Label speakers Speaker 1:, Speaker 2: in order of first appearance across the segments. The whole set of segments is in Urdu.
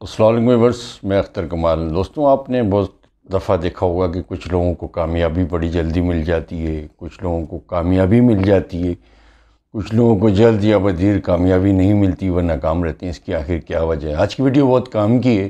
Speaker 1: السلام علیکم ویورس، میں اختر کمال۔ دوستوں، آپ نے بہت دفعہ دیکھا ہوگا کہ کچھ لوگوں کو کامیابی بڑی جلدی مل جاتی ہے، کچھ لوگوں کو کامیابی مل جاتی ہے، کچھ لوگوں کو جلد یا بدیر کامیابی نہیں ملتی، وہ ناکام رہتے ہیں۔ اس کی آخر کیا وجہ ہے؟ آج کی ویڈیو بہت کام کی ہے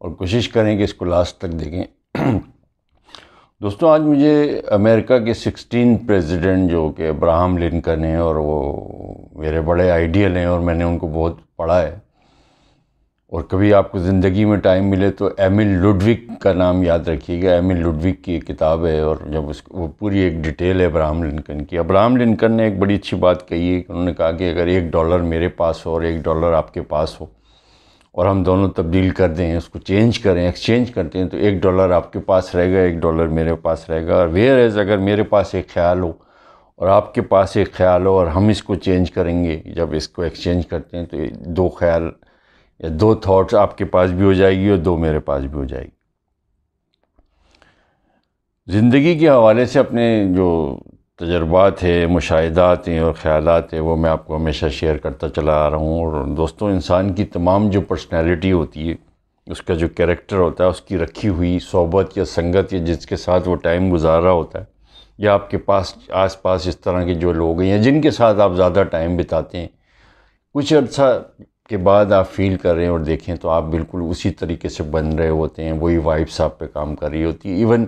Speaker 1: اور کوشش کریں کہ اس کو لاسٹ تک دیکھیں۔ دوستوں، آج مجھے امریکہ کے 16 پریزیڈنٹ جو کہ ابراہم لنکن ہیں، اور وہ میرے بڑے آئیڈیل ہیں اور میں نے ان کو بہت پڑھا ہے، اور کبھی آپ کو زندگی میں ٹائم ملے تو ایمل لوڈوک کا نام یاد رکھیے گا۔ ایمل لوڈوک کی ایک کتاب ہے، اور جب وہ پوری ایک ڈیٹیل ہے ابراہم لنکن کی۔ ابراہم لنکن نے ایک بڑی اچھی بات کہی ہے کہ انہوں نے کہا کہ اگر $1 میرے پاس ہو اور $1 آپ کے پاس ہو، اور ہم دونوں تبدیل کر دیں، اس کو چینج کریں، ایکسچینج کرتے ہیں، تو $1 آپ کے پاس رہے گا، $1 میرے پاس رہے گا۔ اور ویئر ایز اگر میرے پاس ایک خیال ہو اور آپ کے پاس ایک خیال ہو، اور ہم اس کو چینج کریں گے، جب اس کو ایکسچینج کرتے ہیں تو 2 خیال یا 2 تھاٹس آپ کے پاس بھی ہو جائے گی اور 2 میرے پاس بھی ہو جائے گی۔ زندگی کے حوالے سے اپنے جو تجربات ہیں، مشاہدات ہیں اور خیالات ہیں، وہ میں آپ کو ہمیشہ شیئر کرتا چلا آ رہا ہوں۔ اور دوستوں، انسان کی تمام جو پرسنالٹی ہوتی ہے، اس کا جو کیریکٹر ہوتا ہے، اس کی رکھی ہوئی صحبت یا سنگت یا جس کے ساتھ وہ ٹائم گزار رہا ہوتا ہے، یا آپ کے پاس آس پاس اس طرح کے جو لوگ ہیں یا جن کے ساتھ آپ زیادہ ٹائم بتاتے ہیں، کچھ عرصہ کے بعد آپ فیل کر رہے ہیں اور دیکھیں تو آپ بالکل اسی طریقے سے بن رہے ہوتے ہیں، وہی وائبس آپ پہ کام کر رہی ہوتی ہے۔ ایون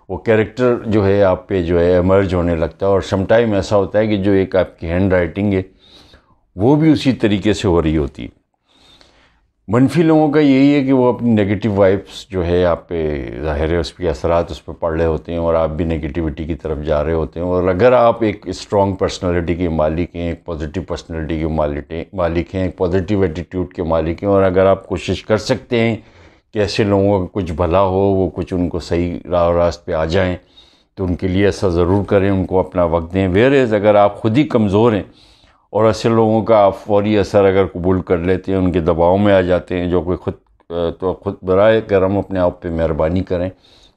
Speaker 1: وہ کیریکٹر جو ہے آپ پہ جو ہے ایمرج ہونے لگتا ہے، اور سم ٹائم ایسا ہوتا ہے کہ جو ایک آپ کی ہینڈ رائٹنگ ہے وہ بھی اسی طریقے سے ہو رہی ہوتی ہے۔ منفی لوگوں کا یہی ہے کہ وہ اپنی نگیٹو وائبس جو ہے آپ پہ ظاہر ہے، اس کے اثرات اس پہ پڑ رہے ہوتے ہیں، اور آپ بھی نگیٹیوٹی کی طرف جا رہے ہوتے ہیں۔ اور اگر آپ ایک اسٹرانگ پرسنالٹی کے مالک ہیں، ایک پازیٹیو پرسنالٹی کے مالک ہیں، ایک پازیٹیو ایٹیٹیوڈ کے مالک ہیں، اور اگر آپ کوشش کر سکتے ہیں کہ ایسے لوگوں کا کچھ بھلا ہو، وہ کچھ ان کو صحیح راہ و راست پہ آ جائیں، تو ان کے لیے ایسا ضرور کریں، ان کو اپنا وقت دیں۔ ویئر اگر آپ خود ہی کمزور ہیں اور ایسے لوگوں کا آپ فوری اثر اگر قبول کر لیتے ہیں، ان کے دباؤ میں آ جاتے ہیں، جو کہ خود برائے کرم اپنے آپ پہ مہربانی کریں،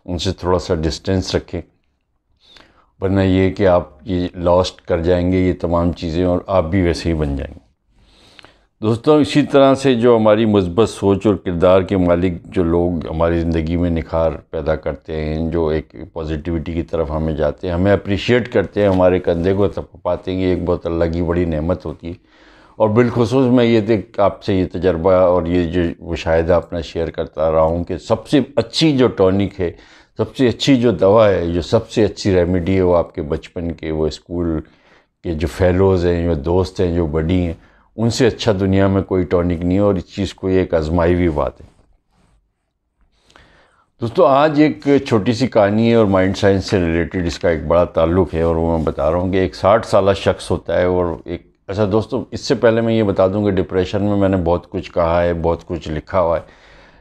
Speaker 1: ان سے تھوڑا سا ڈسٹینس رکھیں، ورنہ یہ کہ آپ یہ لاسٹ کر جائیں گے یہ تمام چیزیں، اور آپ بھی ویسے ہی بن جائیں گے۔ دوستوں، اسی طرح سے جو ہماری مثبت سوچ اور کردار کے مالک جو لوگ ہماری زندگی میں نکھار پیدا کرتے ہیں، جو ایک پازیٹیوٹی کی طرف ہمیں جاتے ہیں، ہمیں اپریشیٹ کرتے ہیں، ہمارے کندھے کو پاتے ہیں، یہ ایک بہت اللہ کی بڑی نعمت ہوتی ہے۔ اور بالخصوص میں یہ آپ سے یہ تجربہ اور یہ جو مشاہدہ اپنا شیئر کرتا رہا ہوں کہ سب سے اچھی جو ٹونک ہے، سب سے اچھی جو دوا ہے، جو سب سے اچھی ریمیڈی ہے، وہ آپ کے بچپن کے وہ اسکول کے جو فیلوز ہیں، جو دوست ہیں، جو بڈی ہیں، ان سے اچھا دنیا میں کوئی ٹونک نہیں ہے، اور اس چیز کو ایک آزمائی ہوئی بات ہے۔ دوستو، آج ایک چھوٹی سی کہانی ہے اور مائنڈ سائنس سے ریلیٹڈ اس کا ایک بڑا تعلق ہے، اور وہ میں بتا رہا ہوں کہ ایک 60 سالہ شخص ہوتا ہے، اور ایک ایسا دوستو، اس سے پہلے میں یہ بتا دوں کہ ڈپریشن میں نے بہت کچھ کہا ہے، بہت کچھ لکھا ہوا ہے،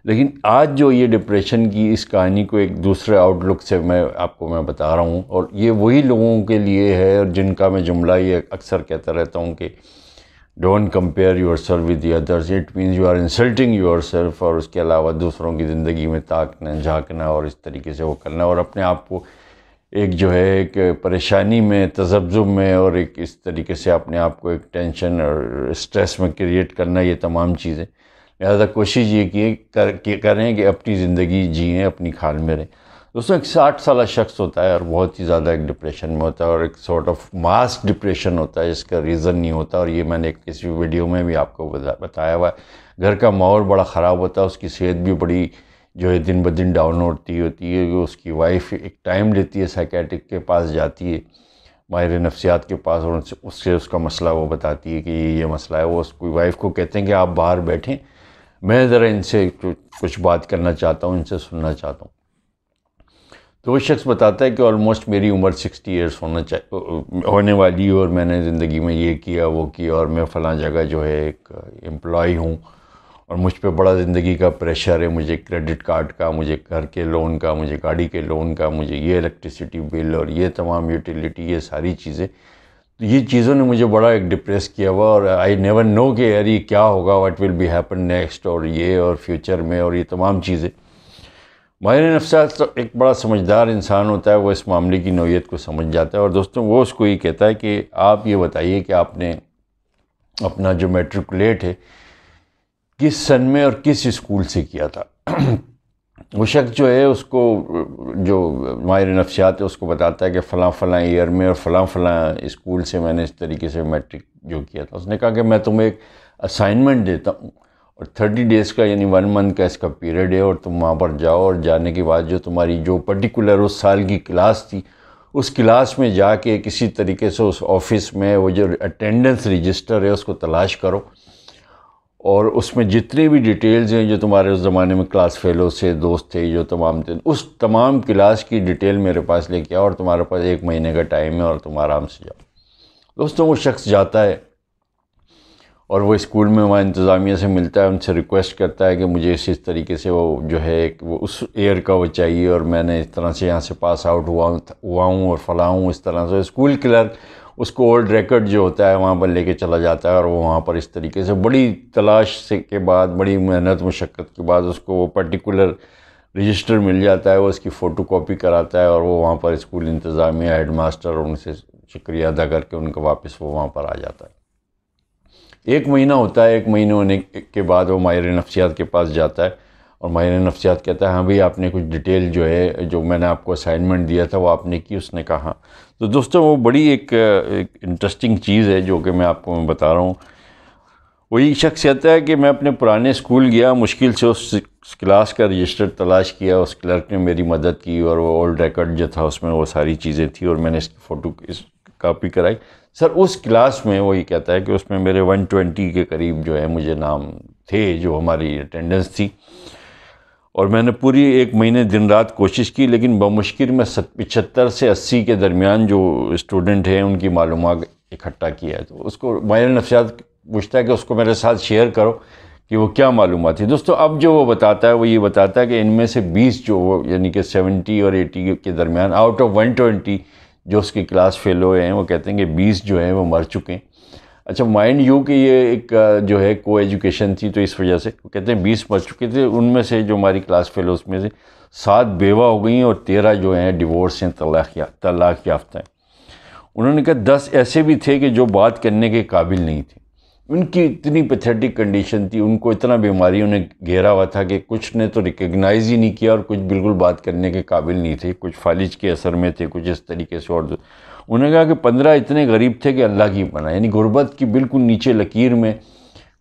Speaker 1: لیکن آج جو یہ ڈپریشن کی اس کہانی کو ایک دوسرے آؤٹ لک سے میں آپ کو بتا رہا ہوں، اور یہ وہی لوگوں کے لیے ہے اور جن کا میں جملہ یہ اکثر کہتا رہتا ہوں کہ don't compare yourself with the others, it means you are insulting yourself, اور اس کے علاوہ دوسروں کی زندگی میں تاکنا، جھانکنا اور اس طریقے سے وہ کرنا، اور اپنے آپ کو ایک جو ہے ایک پریشانی میں، تذبذب میں، اور ایک اس طریقے سے اپنے آپ کو ایک ٹینشن اور اسٹریس میں کریٹ کرنا، یہ تمام چیزیں۔ لہذا کوشش یہ کریں کہ اپنی زندگی جئیں، اپنی کھال میں رہیں۔ دوستوں، ایک 60 سالہ شخص ہوتا ہے اور بہت ہی زیادہ ایک ڈپریشن میں ہوتا ہے، اور ایک سارٹ آف ماس ڈپریشن ہوتا ہے جس کا ریزن نہیں ہوتا، اور یہ میں نے کسی ویڈیو میں بھی آپ کو بتایا ہوا ہے۔ گھر کا ماحول بڑا خراب ہوتا ہے، اس کی صحت بھی بڑی جو ہے دن بدن ڈاؤن ہوتی ہے، اس کی وائف ایک ٹائم لیتی ہے، سائیکیٹرک کے پاس جاتی ہے، ماہر نفسیات کے پاس، اور اس کا مسئلہ وہ بتاتی ہے کہ یہ مسئلہ ہے۔ وہ اس کی وائف کو کہتے ہیں کہ آپ باہر بیٹھیں، میں ذرا ان سے کچھ بات کرنا چاہتا ہوں، ان سے سننا چاہتا ہوں۔ تو وہ شخص بتاتا ہے کہ آلموسٹ میری عمر 60 ایئرس ہونے والی ہے، اور میں نے زندگی میں یہ کیا وہ کیا، اور میں فلاں جگہ جو ہے ایک امپلائی ہوں، اور مجھ پہ بڑا زندگی کا پریشر ہے، مجھے کریڈٹ کارڈ کا، مجھے گھر کے لون کا، مجھے گاڑی کے لون کا، مجھے یہ الیکٹریسٹی بل اور یہ تمام یوٹیلیٹی، یہ ساری چیزیں، تو یہ چیزوں نے مجھے بڑا ایک ڈپریس کیا ہوا، اور آئی نیور نو کہ یار یہ کیا ہوگا، what will be happen next, اور یہ اور فیوچر میں، اور یہ تمام چیزیں۔ ماہر نفسیات ایک بڑا سمجھدار انسان ہوتا ہے، وہ اس معاملے کی نوعیت کو سمجھ جاتا ہے، اور دوستوں وہ اس کو یہ کہتا ہے کہ آپ یہ بتائیے کہ آپ نے اپنا جو میٹریکولیٹ ہے کس سن میں اور کس اسکول سے کیا تھا۔ وہ شخص جو ہے اس کو، جو ماہر نفسیات ہے، اس کو بتاتا ہے کہ فلاں فلاں ایئر میں اور فلاں فلاں اسکول سے میں نے اس طریقے سے میٹرک جو کیا تھا۔ اس نے کہا کہ میں تمہیں ایک اسائنمنٹ دیتا ہوں اور 30 days کا یعنی 1 month کا اس کا پیریڈ ہے، اور تم وہاں پر جاؤ، اور جانے کے بعد جو تمہاری جو پرٹیکولر اس سال کی کلاس تھی، اس کلاس میں جا کے کسی طریقے سے اس آفس میں وہ جو اٹینڈنس رجسٹر ہے اس کو تلاش کرو، اور اس میں جتنے بھی ڈیٹیلز ہیں جو تمہارے اس زمانے میں کلاس فیلو سے دوست تھے جو تمام تھے، اس تمام کلاس کی ڈیٹیل میرے پاس لے کے آؤ، اور تمہارے پاس 1 مہینے کا ٹائم ہے، اور تم آرام سے جاؤ۔ دوستوں وہ شخص جاتا ہے اور وہ اسکول میں وہاں انتظامیہ سے ملتا ہے، ان سے ریکویسٹ کرتا ہے کہ مجھے اس طریقے سے وہ جو ہے وہ اس ایئر کا وہ چاہیے، اور میں نے اس طرح سے یہاں سے پاس آؤٹ ہوا ہوں اور فلاں ہوں، اس طرح سے اسکول کلرک اس کو اولڈ ریکارڈ جو ہوتا ہے وہاں پر لے کے چلا جاتا ہے، اور وہ وہاں پر اس طریقے سے بڑی تلاش سے کے بعد، بڑی محنت مشقت کے بعد اس کو وہ پرٹیکولر رجسٹر مل جاتا ہے، وہ اس کی فوٹو کاپی کراتا ہے، اور وہ وہاں پر اسکول انتظامیہ ہیڈ ماسٹر اور ان سے شکریہ ادا کر کے ان کا واپس وہ وہاں پر آ جاتا ہے۔ 1 مہینہ ہوتا ہے، 1 مہینے ہونے کے بعد وہ ماہر نفسیات کے پاس جاتا ہے، اور ماہر نفسیات کہتا ہے ہاں بھئی آپ نے کچھ ڈیٹیل جو ہے جو میں نے آپ کو اسائنمنٹ دیا تھا وہ آپ نے کی؟ اس نے کہا ہاں۔ تو دوستوں وہ بڑی ایک انٹرسٹنگ چیز ہے جو کہ میں آپ کو بتا رہا ہوں۔ وہی شخص کہتا ہے کہ میں اپنے پرانے اسکول گیا، مشکل سے اس کلاس کا رجسٹر تلاش کیا، اس کلرک نے میری مدد کی، اور وہ اولڈ ریکارڈ جو تھا اس میں وہ ساری چیزیں تھیں، اور میں نے اس کی فوٹو کاپی کرائی۔ سر اس کلاس میں وہی کہتا ہے کہ اس میں میرے 120 کے قریب جو ہے مجھے نام تھے جو ہماری اٹینڈنس تھی، اور میں نے پوری 1 مہینے دن رات کوشش کی، لیکن بمشکل میں 75 سے 80 کے درمیان جو اسٹوڈنٹ ہیں ان کی معلومات اکٹھا کیا ہے۔ تو اس کو ماہر نفسیات پوچھتا ہے کہ اس کو میرے ساتھ شیئر کرو کہ وہ کیا معلومات تھی۔ دوستو اب جو وہ بتاتا ہے وہ یہ بتاتا ہے کہ ان میں سے 20 جو وہ یعنی کہ 70 اور 80 کے درمیان آؤٹ آف 120 جو اس کی کلاس فیلو ہیں، وہ کہتے ہیں کہ 20 جو ہیں وہ مر چکے ہیں۔ اچھا مائنڈ یو کہ یہ ایک جو ہے کو ایجوکیشن تھی، تو اس وجہ سے وہ کہتے ہیں 20 مر چکے تھے۔ ان میں سے جو ہماری کلاس فیلوز میں سے 7 بیوہ ہو گئی ہیں، اور 13 جو ہیں ڈیورس ہیں، طلاق یافتہ ہیں۔ انہوں نے کہا 10 ایسے بھی تھے کہ جو بات کرنے کے قابل نہیں تھے، ان کی اتنی پیتھیٹک کنڈیشن تھی، ان کو اتنا بیماریوں نے گھیرا ہوا تھا کہ کچھ نے تو ریکگنائز ہی نہیں کیا، اور کچھ بالکل بات کرنے کے قابل نہیں تھے، کچھ فالج کے اثر میں تھے، کچھ اس طریقے سے۔ اور انہوں نے کہا کہ 15 اتنے غریب تھے کہ اللہ کی پناہ، یعنی غربت کی بالکل نیچے لکیر میں،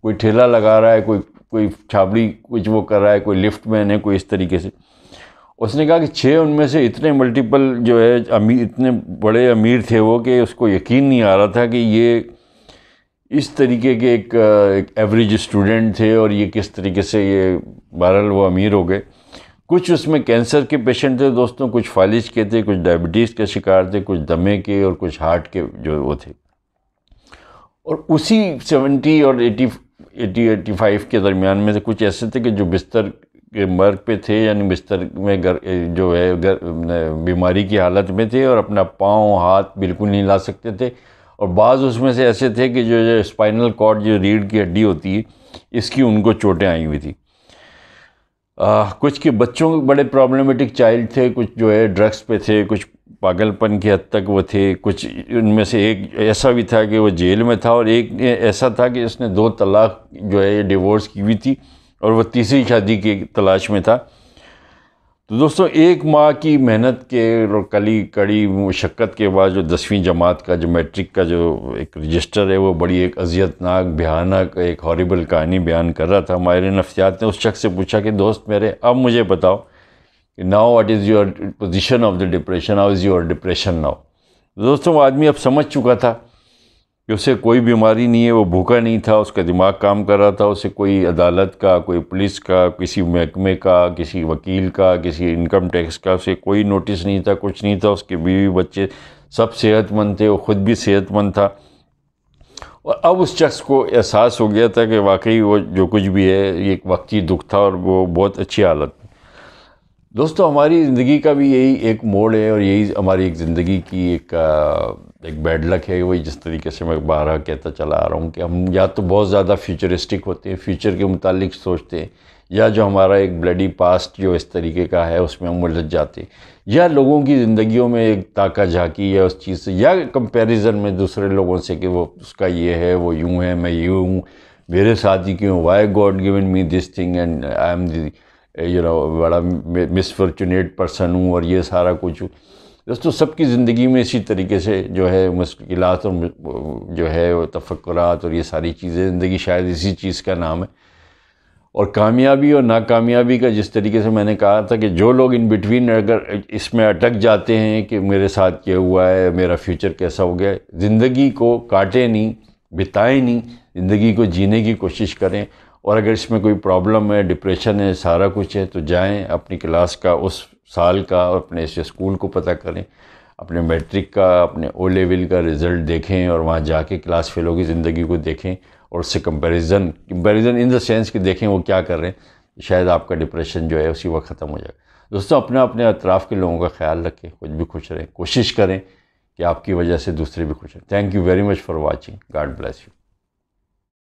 Speaker 1: کوئی ٹھیلا لگا رہا ہے، کوئی چھابڑی کچھ وہ کر رہا ہے، کوئی لفٹ مین ہے، کوئی اس طریقے سے۔ اس نے کہا کہ 6 ان میں سے اتنے ملٹیپل جو ہے امیر، اتنے بڑے امیر تھے وہ کہ اس کو یقین نہیں آ رہا تھا کہ یہ اس طریقے کے ایک ایوریج اسٹوڈنٹ تھے، اور یہ کس طریقے سے یہ بہرحال وہ امیر ہو گئے۔ کچھ اس میں کینسر کے پیشنٹ تھے دوستوں، کچھ فالج کے تھے، کچھ ڈائبٹیز کے شکار تھے، کچھ دمے کے، اور کچھ ہارٹ کے جو وہ تھے۔ اور اسی 70 اور 85 کے درمیان میں سے کچھ ایسے تھے کہ جو بستر کے مرگ پہ تھے، یعنی بستر میں جو ہے بیماری کی حالت میں تھے، اور اپنا پاؤں ہاتھ بالکل نہیں لا سکتے تھے۔ اور بعض اس میں سے ایسے تھے کہ جو اسپائنل کارڈ جو ریڑھ کی ہڈی ہوتی ہے اس کی ان کو چوٹیں آئی ہوئی تھی۔ کچھ کے بچوں بڑے پرابلمٹک چائلڈ تھے، کچھ جو ہے ڈرگس پہ تھے، کچھ پاگل پن کی حد تک وہ تھے، کچھ ان میں سے ایک ایسا بھی تھا کہ وہ جیل میں تھا، اور ایک ایسا تھا کہ اس نے 2 طلاق جو ہے ڈیورس کی ہوئی تھی، اور وہ تیسری شادی کی تلاش میں تھا۔ تو دوستوں 1 ماہ کی محنت کے اور کڑی مشقت کے بعد جو 10ویں جماعت کا جو میٹرک کا جو ایک رجسٹر ہے وہ بڑی ایک اذیتناک بھیانک ایک ہاریبل کہانی بیان کر رہا تھا۔ ماہر نفسیات نے اس شخص سے پوچھا کہ دوست میرے اب مجھے بتاؤ کہ now what is your position of the depression, how is your depression now. دوستوں وہ آدمی اب سمجھ چکا تھا کہ اسے کوئی بیماری نہیں ہے، وہ بھوکا نہیں تھا، اس کا دماغ کام کر رہا تھا، اسے کوئی عدالت کا، کوئی پولیس کا، کسی محکمے کا، کسی وکیل کا، کسی انکم ٹیکس کا اسے کوئی نوٹس نہیں تھا، کچھ نہیں تھا۔ اس کے بیوی بچے سب صحت مند تھے، وہ خود بھی صحت مند تھا۔ اور اب اس شخص کو احساس ہو گیا تھا کہ واقعی وہ جو کچھ بھی ہے یہ ایک وقتی دکھ تھا، اور وہ بہت اچھی حالت میں۔ دوستو ہماری زندگی کا بھی یہی ایک موڑ ہے، اور یہی ہماری ایک زندگی کی ایک بیڈ لک ہے، وہی جس طریقے سے میں بارہا کہتا چلا آ رہا ہوں کہ ہم یا تو بہت زیادہ فیوچرسٹک ہوتے ہیں، فیوچر کے متعلق سوچتے ہیں، یا جو ہمارا ایک بلڈی پاسٹ جو اس طریقے کا ہے اس میں ہم الجھ جاتے ہیں، یا لوگوں کی زندگیوں میں ایک تاکہ جھانکی ہے اس چیز سے، یا کمپیریزن میں دوسرے لوگوں سے کہ وہ اس کا یہ ہے، وہ یوں ہے، میں یوں ہوں، میرے ساتھ ہی کیوں, why God given me this thing and I am the بڑا مس فارچونیٹ پرسن ہوں اور یہ سارا کچھ ہوں. دوستو سب کی زندگی میں اسی طریقے سے جو ہے مشکلات اور جو ہے تفکرات اور یہ ساری چیزیں, زندگی شاید اسی چیز کا نام ہے. اور کامیابی اور ناکامیابی کا جس طریقے سے میں نے کہا تھا کہ جو لوگ ان بٹوین اگر اس میں اٹک جاتے ہیں کہ میرے ساتھ کیا ہوا ہے, میرا فیوچر کیسا ہو گیا ہے, زندگی کو کاٹیں نہیں, بتائیں نہیں, زندگی کو جینے کی کوشش کریں. اور اگر اس میں کوئی پرابلم ہے, ڈپریشن ہے, سارا کچھ ہے, تو جائیں اپنی کلاس کا اس سال کا اپنے اس اسکول کو پتہ کریں, اپنے میٹرک کا, اپنے او لیول کا رزلٹ دیکھیں اور وہاں جا کے کلاس فیلو کی زندگی کو دیکھیں اور اس سے کمپیریزن ان دا سینس کہ دیکھیں وہ کیا کر رہے ہیں. شاید آپ کا ڈپریشن جو ہے اسی وقت ختم ہو جائے گا. دوستوں اپنے اطراف کے لوگوں کا خیال رکھیں, خود بھی خوش رہیں, کوشش کریں کہ آپ کی وجہ سے دوسرے بھی خوش رہیں. Thank you very much for watching. God bless you.